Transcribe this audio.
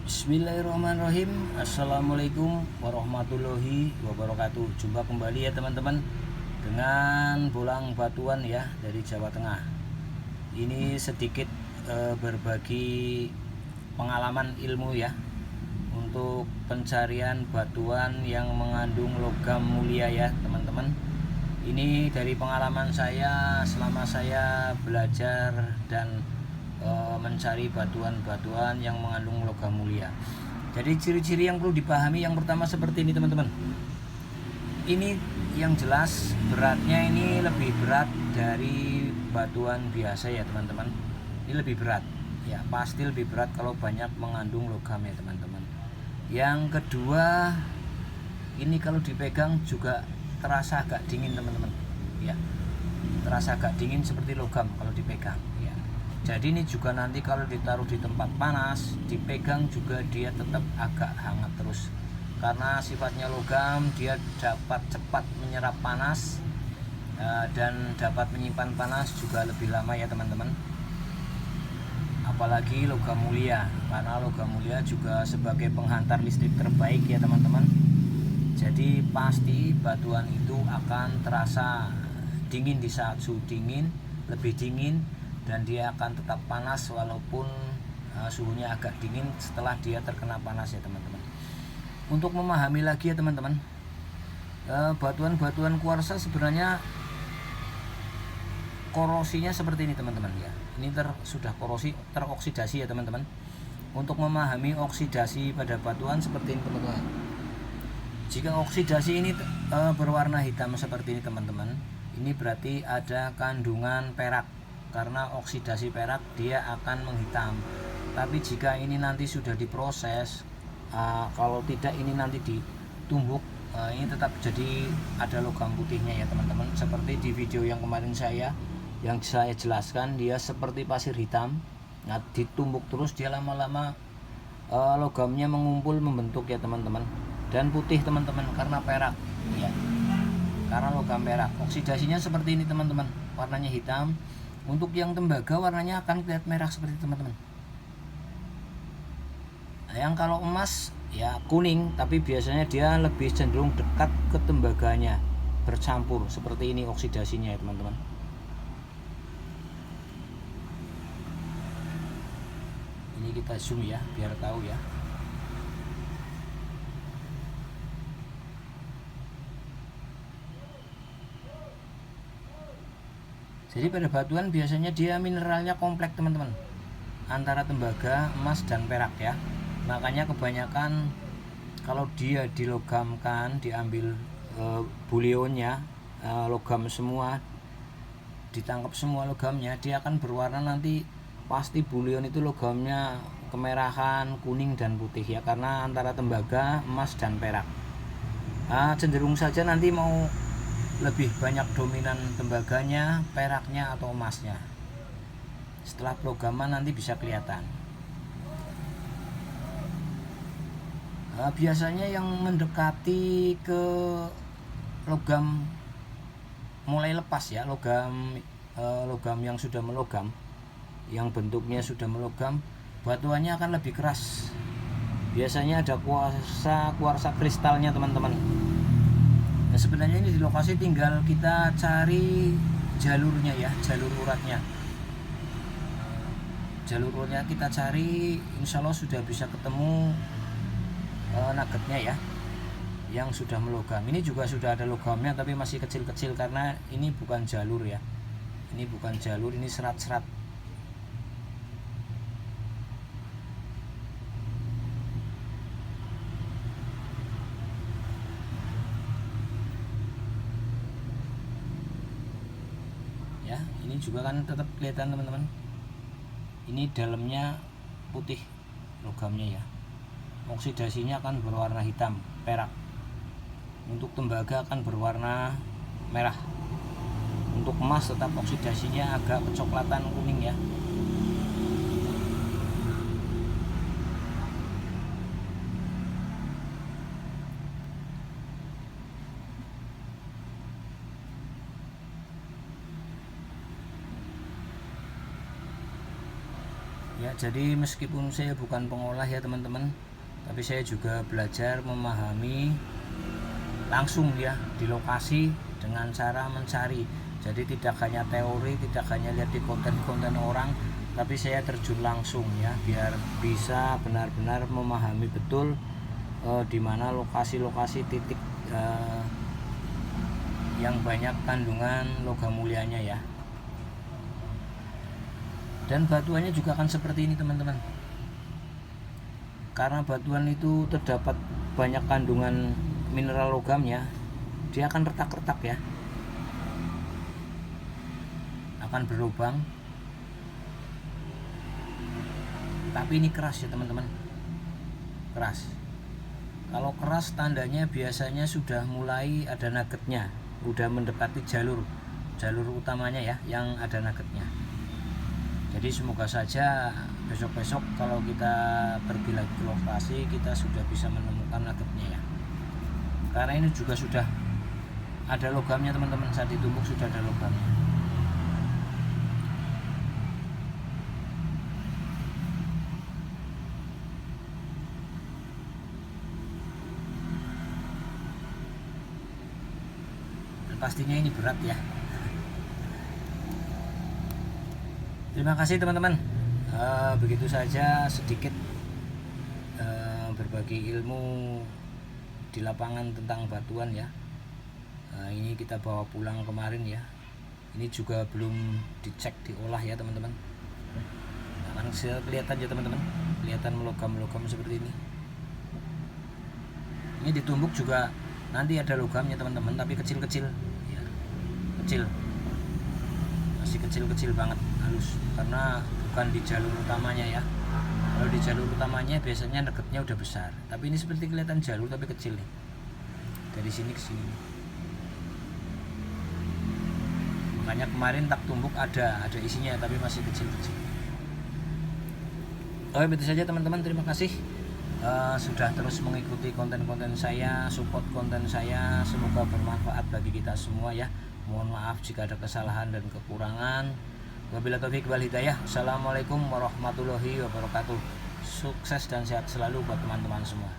Bismillahirrahmanirrahim. Assalamualaikum warahmatullahi wabarakatuh. Jumpa kembali ya teman-teman dengan Bolang Batuan ya dari Jawa Tengah. Ini sedikit berbagi pengalaman ilmu ya untuk pencarian batuan yang mengandung logam mulia ya teman-teman. Ini dari pengalaman saya selama saya belajar dan mencari batuan-batuan yang mengandung logam mulia. Jadi ciri-ciri yang perlu dipahami yang pertama seperti ini teman-teman. Ini yang jelas beratnya ini lebih berat dari batuan biasa ya teman-teman. Ini lebih berat ya, pasti lebih berat kalau banyak mengandung logam ya teman-teman. Yang kedua, ini kalau dipegang juga terasa agak dingin teman-teman ya, terasa agak dingin seperti logam kalau dipegang ya. Jadi ini juga nanti kalau ditaruh di tempat panas, dipegang juga dia tetap agak hangat terus. Karena sifatnya logam, dia dapat cepat menyerap panas dan dapat menyimpan panas juga lebih lama ya teman-teman. Apalagi logam mulia, karena logam mulia juga sebagai penghantar listrik terbaik ya teman-teman. Jadi pasti batuan itu akan terasa dingin di saat suhu dingin, lebih dingin, dan dia akan tetap panas walaupun suhunya agak dingin setelah dia terkena panas ya teman-teman. Untuk memahami lagi ya teman-teman, batuan-batuan kuarsa sebenarnya korosinya seperti ini teman-teman ya. Ini sudah korosi, teroksidasi ya teman-teman. Untuk memahami oksidasi pada batuan seperti ini teman-teman. Jika oksidasi ini berwarna hitam seperti ini teman-teman, ini berarti ada kandungan perak. Karena oksidasi perak dia akan menghitam. Tapi jika ini nanti sudah diproses, kalau tidak ini nanti ditumbuk, ini tetap jadi ada logam putihnya ya teman-teman. Seperti di video yang kemarin yang saya jelaskan, dia seperti pasir hitam. Nah, ditumbuk terus dia lama-lama logamnya mengumpul membentuk ya teman-teman. Dan putih teman-teman karena perak ya. Karena logam perak. Oksidasinya seperti ini teman-teman. Warnanya hitam. Untuk yang tembaga warnanya akan kelihatan merah seperti teman-teman. Yang kalau emas ya kuning, tapi biasanya dia lebih cenderung dekat ke tembaganya, bercampur seperti ini oksidasinya ya teman-teman. Ini kita zoom ya biar tahu ya. Jadi pada batuan biasanya dia mineralnya kompleks teman-teman, antara tembaga, emas, dan perak ya. Makanya kebanyakan kalau dia dilogamkan, diambil bulionnya, logam semua, ditangkap semua logamnya, dia akan berwarna nanti pasti bulion itu logamnya kemerahan, kuning, dan putih ya, karena antara tembaga, emas, dan perak. Cenderung saja nanti mau lebih banyak dominan tembaganya, peraknya, atau emasnya. Setelah pelogaman nanti bisa kelihatan. Biasanya yang mendekati ke logam mulai lepas ya, logam yang sudah melogam, yang bentuknya sudah melogam, batuannya akan lebih keras. Biasanya ada kuarsa kristalnya teman-teman. Nah, sebenarnya ini di lokasi tinggal kita cari jalurnya ya, jalur uratnya kita cari, insya Allah sudah bisa ketemu nuggetnya ya, yang sudah melogam. Ini juga sudah ada logamnya tapi masih kecil-kecil karena ini bukan jalur ya, ini serat-serat. Ya, ini juga kan tetap kelihatan teman-teman. Ini dalamnya putih logamnya ya. Oksidasinya akan berwarna hitam, perak. Untuk tembaga akan berwarna merah. Untuk emas tetap oksidasinya agak kecoklatan kuning ya. Ya, jadi meskipun saya bukan pengolah ya teman-teman, tapi saya juga belajar memahami langsung ya di lokasi dengan cara mencari. Jadi tidak hanya teori, tidak hanya lihat di konten-konten orang, tapi saya terjun langsung ya, biar bisa benar-benar memahami betul di mana lokasi-lokasi titik yang banyak kandungan logam mulianya ya. Dan batuannya juga akan seperti ini teman-teman, karena batuan itu terdapat banyak kandungan mineral logamnya, dia akan retak-retak ya, akan berlubang. Tapi ini keras ya teman-teman, keras. Kalau keras tandanya biasanya sudah mulai ada nuggetnya, udah mendekati jalur utamanya ya yang ada nuggetnya. Jadi semoga saja besok-besok kalau kita pergi lagi ke lokasi, kita sudah bisa menemukan nuggetnya ya. Karena ini juga sudah ada logamnya teman-teman, saat ditumbuk sudah ada logamnya. Dan pastinya ini berat ya. Terima kasih teman-teman. Begitu saja sedikit berbagi ilmu di lapangan tentang batuan ya. Ini kita bawa pulang kemarin ya. Ini juga belum dicek, diolah ya teman-teman. Nah, kan kelihatan ya teman-teman, kelihatan logam-logam seperti ini. Ini ditumbuk juga nanti ada logamnya teman-teman, tapi kecil-kecil ya, kecil, masih kecil-kecil banget, halus, karena bukan di jalur utamanya ya. Kalau di jalur utamanya biasanya nuggetnya udah besar, tapi ini seperti kelihatan jalur tapi kecil nih, dari sini ke sini. Makanya kemarin tak tumbuk ada isinya tapi masih kecil-kecil. Oke, itu saja teman-teman, terima kasih sudah terus mengikuti konten-konten saya, support konten saya. Semoga bermanfaat bagi kita semua ya. Mohon maaf jika ada kesalahan dan kekurangan. Wabillahi taufiq wal hidayah. Assalamualaikum warahmatullahi wabarakatuh. Sukses dan sehat selalu buat teman-teman semua.